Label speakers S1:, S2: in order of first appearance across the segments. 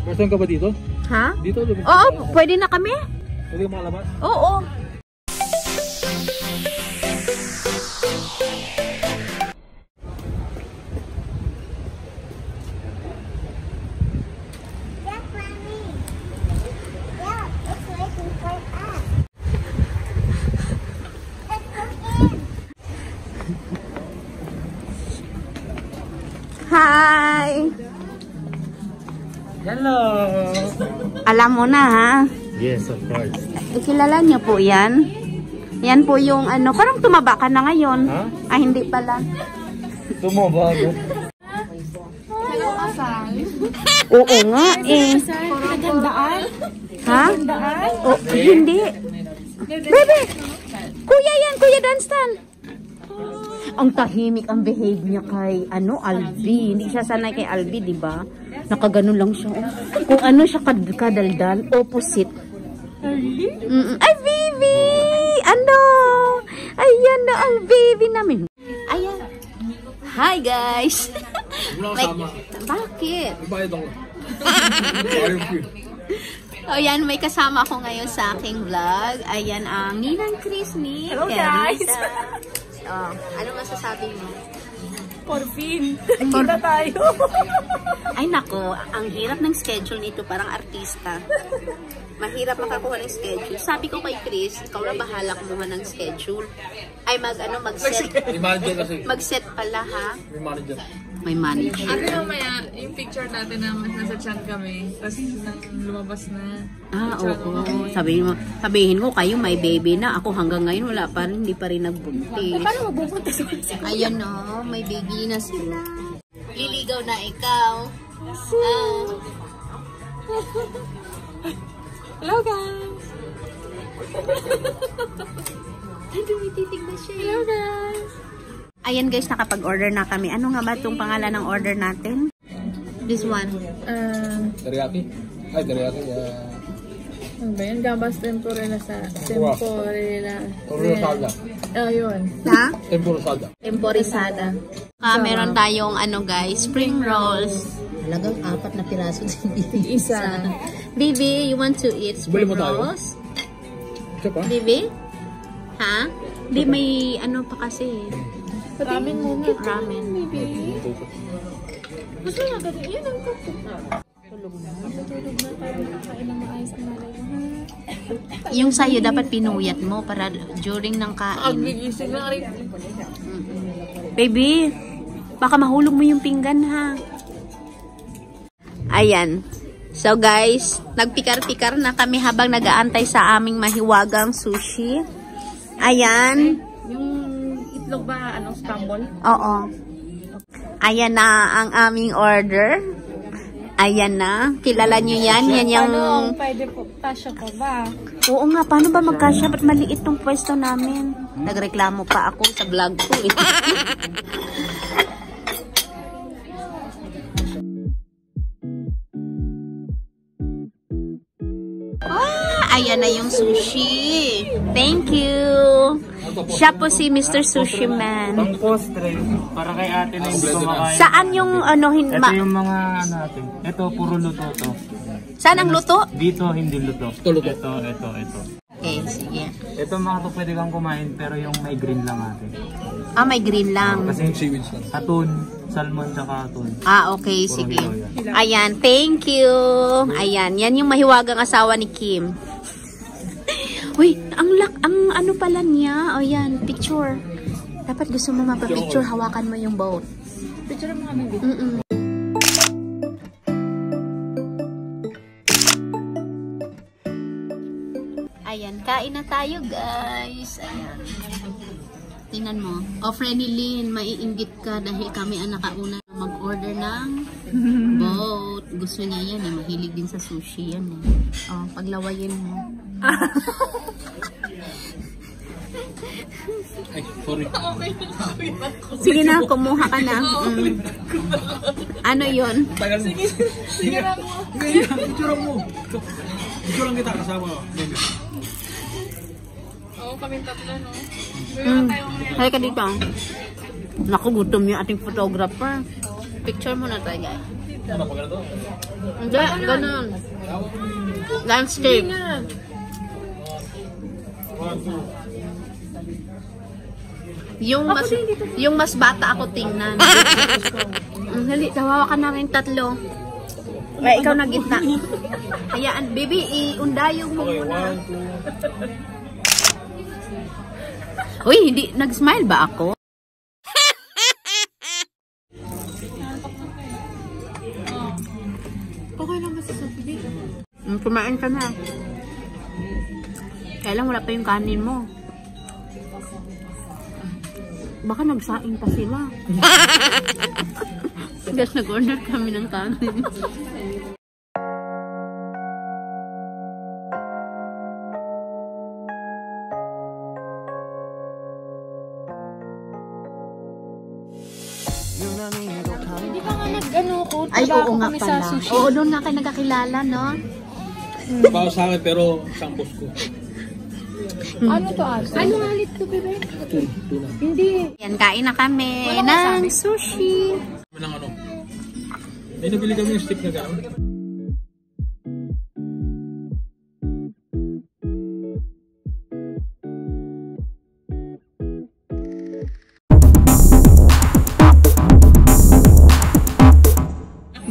S1: Person ka ba dito?
S2: Ha?
S1: Dito?
S2: Oo, pwede na kami.
S1: Pwede ka makalabas?
S2: Oo. Hi!
S1: Hello!
S2: Alam mo na ha?
S1: Yes, of course.
S2: Kilala niyo po yan? Yan po yung ano, parang tumaba ka na ngayon.
S1: Ha?
S2: Ah, hindi pala.
S1: Tumaba ba?
S2: Oo nga eh.
S3: Nagandaan?
S2: Ha? Oh, hindi. Bebe! Kuya yan, Kuya Danstan. Ang tahimik ang behave niya kay Albi. Hindi siya sanay kay Albi, di ba? Nakaganon lang siya. Kung ano siya kadaldal, opposite. Ay, baby! Ano? Ayan na ang baby namin. Ayan. Hi, guys. Bakit? O yan, may kasama ako ngayon sa aking vlog. Ayan ang Ninang Chris ni
S3: Hello, guys.
S2: Oh, ano masasabi mo?
S3: Porfin. Kita tayo.
S2: Ay nako, ang hirap ng schedule nito, parang artista. Mahirap makakuha ng schedule. Sabi ko kay Chris, ikaw na bahala kumuha ng schedule. Ay mag-set.
S1: May manager kasi.
S2: Mag-set pala ha.
S1: May manager.
S2: May manager.
S3: Mamaya, yung picture natin na nasa chan kami. Tapos lumabas na.
S2: Ah, oo. Sabihin ko kayo may baby na. Ako hanggang ngayon wala pa rin, hindi pa rin nagbuntis.
S3: Paano magbubuntis?
S2: Ayan o, may baby na sila. Liligaw na ikaw. Ah.
S3: Hello, guys.
S2: Ay, dumititig na siya.
S3: Hello, guys.
S2: Ayan guys, nakapag-order na kami. Ano nga ba itong pangalan ng order natin? This one.
S1: Teriyaki? Ay, teriyaki.
S3: Ano ba yun? Gambas tempura sa tempura.
S1: Temporisada.
S3: Oh, yun.
S2: Ha?
S1: Temporisada.
S2: Temporisada. Meron tayong guys, spring rolls. Talagang 4 na piraso din.
S3: Isa.
S2: Bibi, you want to eat spring rolls?
S1: Tsaka?
S2: Bibi? Ha? Hindi, may pa kasi.
S3: Ramen muna.
S2: Ramen.
S3: Baby. Gusto nga ganun. Yun ang kuko. Tulog na. Tulog na tayo. Nakain ng maayos na malay.
S2: Yung sa'yo, dapat pinuyat mo para during ng kain.
S3: Gigising na rin.
S2: Baby, baka mahulog mo yung pinggan ha. Ayan. So guys, nagpikar-pikar na kami habang nag-aantay sa aming mahiwagang sushi. Ayan.
S3: Yung itlog ba, scramble?
S2: Oo. Ayan na ang aming order. Ayan na. Kilala nyo yan. Yan yung...
S3: Paano? Pwede po. Tasya ko ba?
S2: Oo nga. Paano ba magkasya? Ba't maliit tong pwesto namin? Nagreklamo pa ako sa vlog ko eh. Ayan na yung sushi. Thank you. Siya po si Mr. Sushi Man.
S4: Pang postre, para kay ate na hindi kumakain.
S2: Saan yung
S4: Ito yung mga natin. Ito, puro luto to.
S2: Saan ang luto?
S4: Dito, hindi luto. Ito.
S2: Okay, sige.
S4: Ito mga to pwede kang kumain, pero yung may green lang ate.
S2: Ah, may green lang.
S4: Kasi
S1: Yung seaweeds lang.
S4: atun, salmon, tsaka atun.
S2: Ah, okay,
S4: Puro
S2: sige.
S4: hilaw yan.
S2: Ayan, thank you. Ayan, yan yung mahiwagang asawa ni Kim. Uy, ang ano pala niya. O yan, picture. Dapat gusto mo mapapicture, hawakan mo yung boat.
S3: Picture mo kami dito.
S2: Ayan, kain na tayo guys. Ayan. Tingnan mo. O, Frenny Lynn, maiinggit ka dahil kami ang nakauna na mag-order ng boat. Gusto niya yan eh. Mahilig din sa sushi yan eh. O, paglawayin mo.
S1: Ay, sorry.
S2: Sige na, kumuha ka na. Ano yun?
S1: Tagal mo. Sige na mo. Ganyan, picture mo. Picture lang kita kasama.
S3: Oo, kami tatlo, no?
S2: Halika dito. Naku, gutom yung ating photographer. Picture muna tayo guys. Hindi, ganun. Landscape. Yung mas bata ako tingnan. Hali, tawawa ka namin tatlo. Ay, ikaw na gitna. Hayaan, baby, iundayong mo muna. Uy, hindi, nag-smile ba ako?
S3: Okay lang kasi sa bibig.
S2: Kumain ka na. Kaya lang wala pa yung kanin mo. Baka nagsaing pa sila. Guys, nag-order kami ng kanin.
S3: Hindi ba nga nag-ano ko?
S2: Ay, oo nga
S3: kami
S2: pala.
S3: sa sushi.
S2: Oo, doon nga kayo nagkakilala, no?
S1: Bawa sa akin pero isang boss ko.
S3: Ano to, Ate? Ano halit to, bebe?
S1: Tuna.
S3: Hindi.
S2: Yan, kain na kami
S3: Wala
S2: ng sushi.
S1: Ng ano? May nabili kami yung stick na gano'n.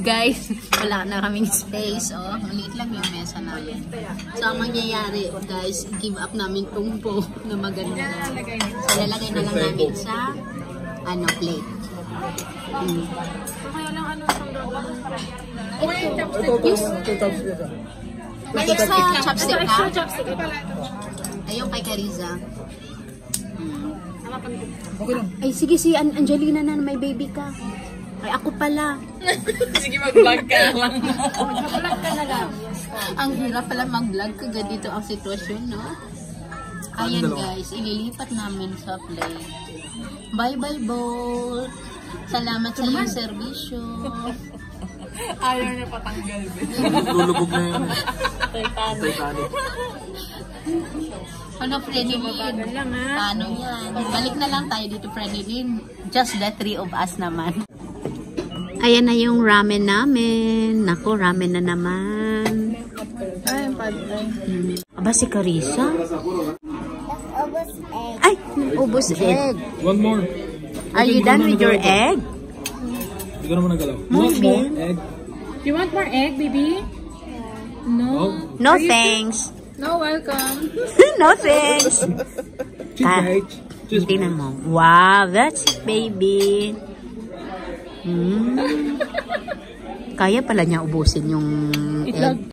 S2: Guys, wala na kaming space, oh. Maliit lang yung mesa namin. So, ang mangyayari, guys, give up namin tungpo na maganda. So, lalagay na lang namin sa, plate.
S3: Kaya lang ano siyang gagawin.
S2: May extra chopstick ka?
S3: Extra chopstick pala ito.
S2: Ayun kay Cariza.
S1: Okay lang.
S2: Ay, sige, si Angelina na, may baby ka. Ay, ako pala.
S3: Sige, mag-vlog ka lang. Mag-vlog ka na lang.
S2: Ang hirap pala mag-vlog kung ganito ang sitwasyon, no? Ayan guys, ililipat namin sa plate. Bye-bye, bowl. Salamat sa iyong serbisyo.
S3: Ayaw niya patanggal.
S1: Lulubog na yun. Titanic.
S2: Ano, Frenilyn? Paano yan? Balik na lang tayo dito, Frenilyn. Just the three of us naman. Ayan na yung ramen namin. Naku, ramen na naman.
S3: Ay, padre.
S2: Aba, si Carissa? Ay, ubos egg.
S1: One more.
S2: Are you done with your egg?
S1: Hindi ko naman nagalaw.
S2: One more
S1: egg.
S3: You want more egg, baby? No.
S2: No thanks.
S3: No, welcome.
S2: No thanks.
S1: Cheese.
S2: Tingnan mo. Wow, that's it, baby. Kaya pala niya ubusin yung egg.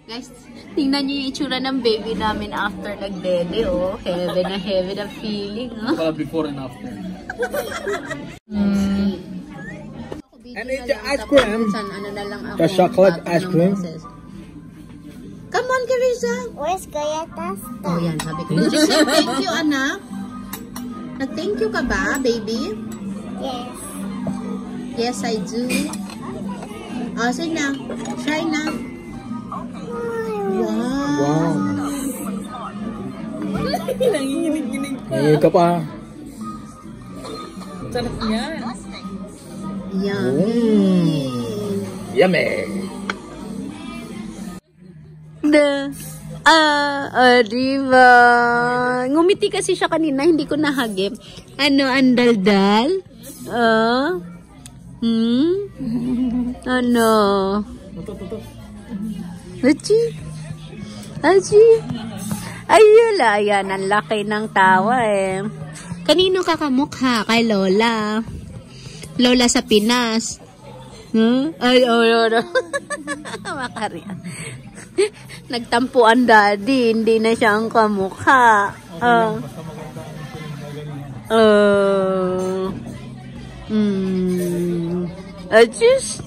S2: Guys, tingnan niyo yung itsura ng baby namin after nag-dede, oh. Heaven na heaven ang feeling, oh.
S1: Para before and after. And eat the ice cream.
S2: Ano na lang ako.
S1: The chocolate ice cream.
S2: Come on, Carissa.
S5: Where's Kaya Tasta?
S2: Oh, yan. Sabi ko. Did you say thank you, anak? Nag-thank you ka ba, baby?
S5: Yes.
S2: Yes, I do. Oh, sige na. Try na. Wow.
S3: Nanginginig-ginig pa.
S1: Ngayon ka pa.
S3: Sarap yan.
S2: Yummy.
S1: Yummy.
S2: Diba? Ngumiti kasi siya kanina, hindi ko nahagip. Ano, andaldal? Ano? Achi? Ayun, ayan, ang laki ng tawa eh. Kanino ka kamukha? Kay Lola. Lola sa Pinas. Ay, no. Makariyan. Nagtampuan daddy, hindi na siya ang kamukha. Ajus.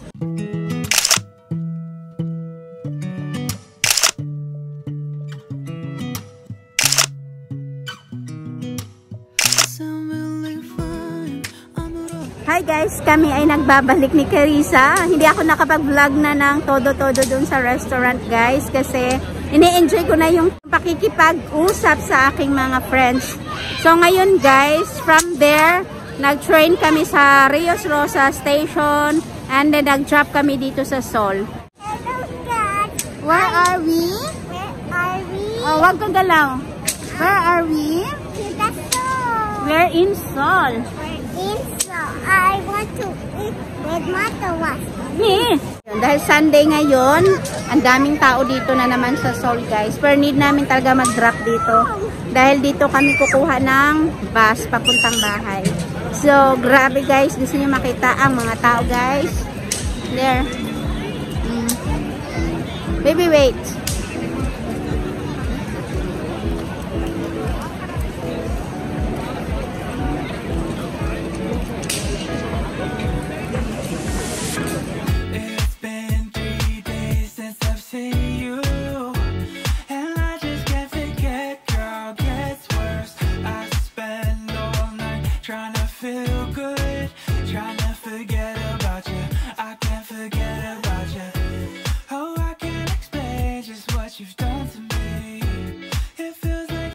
S2: Hi guys, kami ay nagbabalik ni Carissa. Hindi ako nakapag-vlog na ng todo-todo dun sa restaurant guys kasi ini-enjoy ko na yung pakikipag-usap sa aking mga friends. So ngayon guys, from there, nag-train kami sa Rios Rosa Station. And then nag-drop kami dito sa Seoul.
S5: Hello, Dad.
S2: Where are we?
S5: Where are we?
S2: Oh, wag kang galaw. Where are we?
S5: To the store.
S2: We're in Seoul.
S5: We're in store. I want to eat with Mother was.
S2: Yes. Dahil Sunday ngayon, ang daming tao dito na naman sa Seoul, guys. Pero need namin talaga mag-drop dito. Dahil dito kami kukuha ng bus papuntang bahay. So, grabe guys. Gusto niyo makita ang mga tao, guys. There. Baby, wait.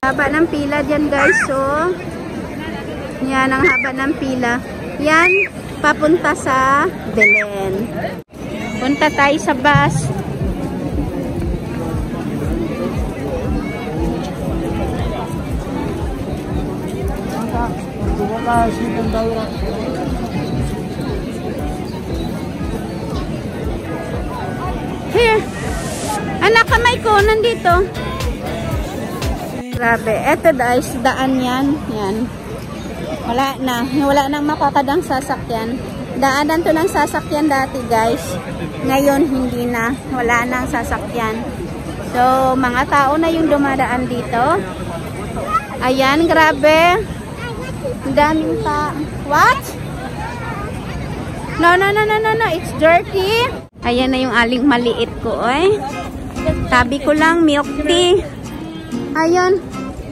S2: Haba ng pila dyan, guys. So, yan ang haba ng pila. Yan, papunta sa Belen. Punta tayo sa bus. Here. Anak, kamay ko, nandito. Grabe. Eto guys, daan yan. Yan. Wala na. Wala nang makakadang sasakyan. Daanan to ng sasakyan dati, guys. Ngayon, hindi na. Wala nang sasakyan. So, mga tao na yung dumadaan dito. Ayan, grabe. Ang daming ta. What? No, no, no, no, no, no. It's dirty. Ayan na yung aling maliit ko, oy. Tabi ko lang, milk tea. Ayun.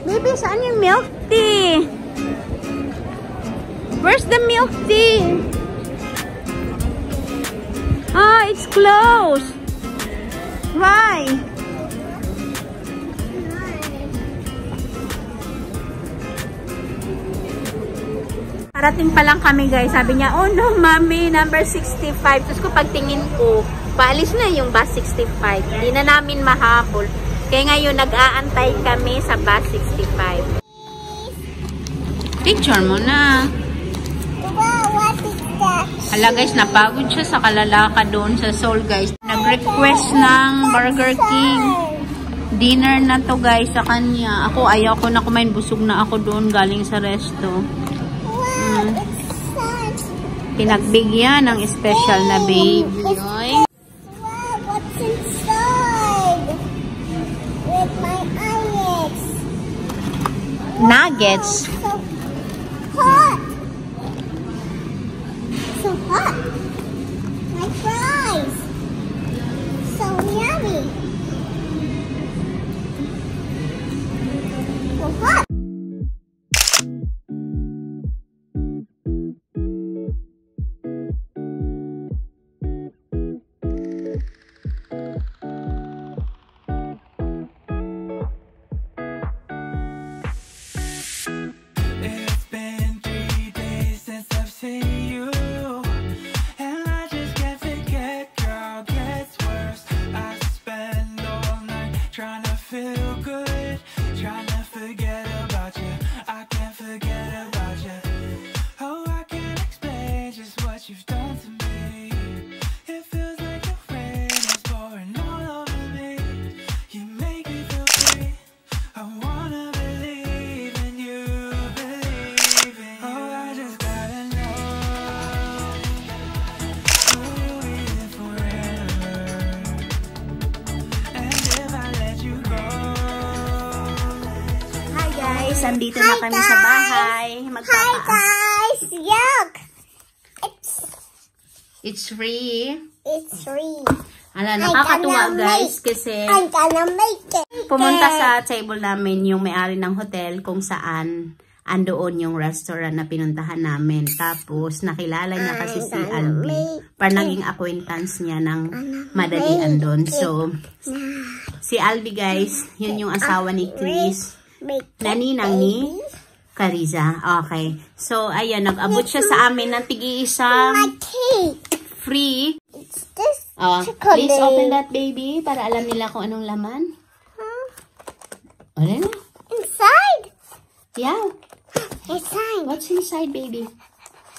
S2: Baby, saan yung milk tea? Where's the milk tea? Ah, it's closed. Why? Parating pa lang kami, guys. Sabi niya, oh no, mommy, number 65. Tapos ko pagtingin ko, paalis na yung bus 65. Hindi na namin mahabol. Kaya ngayon, nag-aantay kami sa bus 65. Picture mo na.
S5: What is that?
S2: Hala guys, napagod siya sa kalalaka doon sa Seoul, guys. Nag-request ng Burger King. Dinner na to, guys, sa kanya. Ako, ayaw ko na kumain. Busog na ako doon galing sa resto.
S5: Wow, it's such.
S2: Pinagbigyan ng special na baby. Oy.
S5: Wow, what's inside? With my eyes.
S2: Nuggets.
S5: So hot. So hot. My fries. So yummy. So hot.
S2: Andito na kami sa bahay.
S5: Hi guys! Yuck!
S2: It's free.
S5: It's free.
S2: Ala, nakakatuwa guys kasi
S5: I'm gonna make it.
S2: pumunta sa table namin yung may-ari ng hotel kung saan andoon yung restaurant na pinuntahan namin. Tapos nakilala niya kasi si Albi. Para naging acquaintance niya ng madalian doon. So, si Albi guys, yun yung asawa ni Chris. Naninang ni Cariza. Okay. So, ayan, nag-abot siya sa amin ng tig-iisang free.
S5: It's this
S2: Please
S5: chocolate.
S2: open that, baby, para alam nila kung anong laman. Ano na?
S5: Inside.
S2: Yeah.
S5: Inside.
S2: What's inside, baby?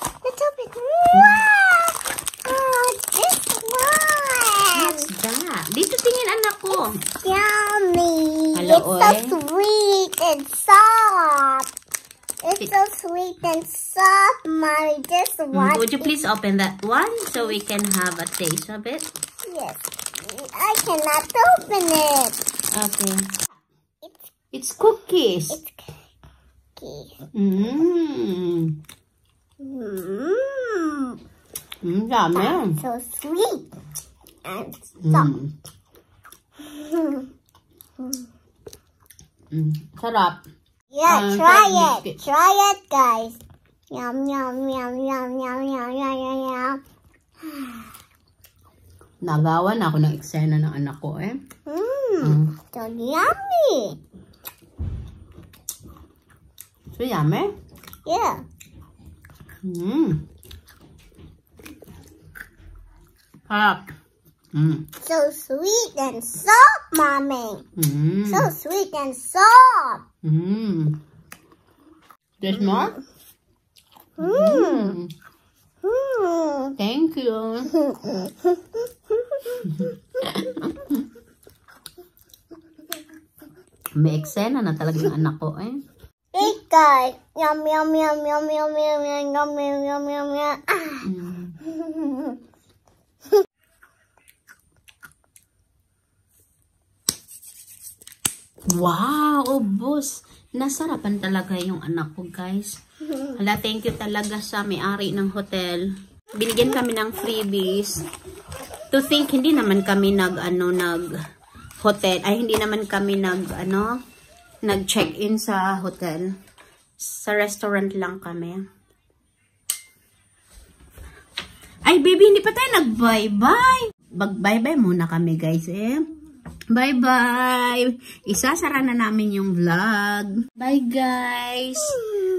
S5: Let's open. Wow. Oh, this one.
S2: What's that? Dito tingin, anak ko.
S5: Yummy.
S2: Hello,
S5: It's so
S2: Oy.
S5: sweet and soft. It's so sweet and soft, Mommy. Just one.
S2: Would you please open that one so we can have a taste of it?
S5: Yes. I cannot open it.
S2: Okay. It's cookies.
S5: It's cookies.
S2: Mmm.
S5: Mmm.
S2: Dami.
S5: So sweet and soft.
S2: Sarap.
S5: Yeah, try
S2: Try
S5: it.
S2: biscuit.
S5: Try it, guys. Yum, yum, yum, yum, yum, yum, yum, yum, yum.
S2: Nagawa na ako ng eksena ng anak ko eh.
S5: So yummy.
S2: So yummy.
S5: Yeah.
S2: Sarap.
S5: So sweet and soft, Mommy. So sweet and soft.
S2: There's more? Thank you. May eksena na talaga ng anak ko eh.
S5: Eat, guys. Yum, yum, yum, yum, yum, yum, yum, yum, yum, yum, yum, yum.
S2: Wow, ubos. Nasarapan talaga yung anak ko, guys. Hala, thank you talaga sa may-ari ng hotel. Binigyan kami ng freebies. To think, hindi naman kami hotel. Ay, hindi naman kami nag-check-in sa hotel. Sa restaurant lang kami. Ay, baby, hindi pa tayo nag-bye-bye. Mag-bye-bye muna kami, guys, eh. Bye-bye! Isasara na namin yung vlog. Bye, guys!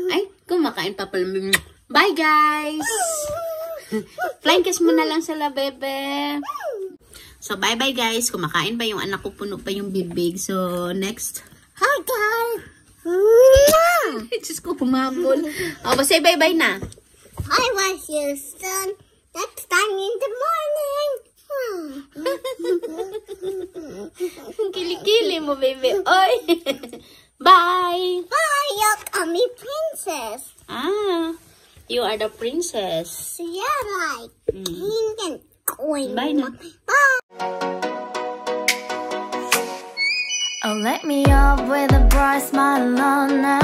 S2: Ay, kumakain pa pala. Bye, guys! Flying kiss muna lang sila, bebe. So, bye-bye, guys. Kumakain pa yung anak ko, puno pa yung bibig. So, next.
S5: Hi, guys.
S2: Diyos ko, humabol. O, say bye-bye na.
S5: I was you soon. Next time in the morning.
S2: Kilikili mo, baby. Oy! Bye!
S5: Bye, you me princess.
S2: Ah, you are the princess.
S5: So yeah, like pink and queen.
S2: Bye na.
S5: Bye.
S3: Oh, let me up with a bright smile on now.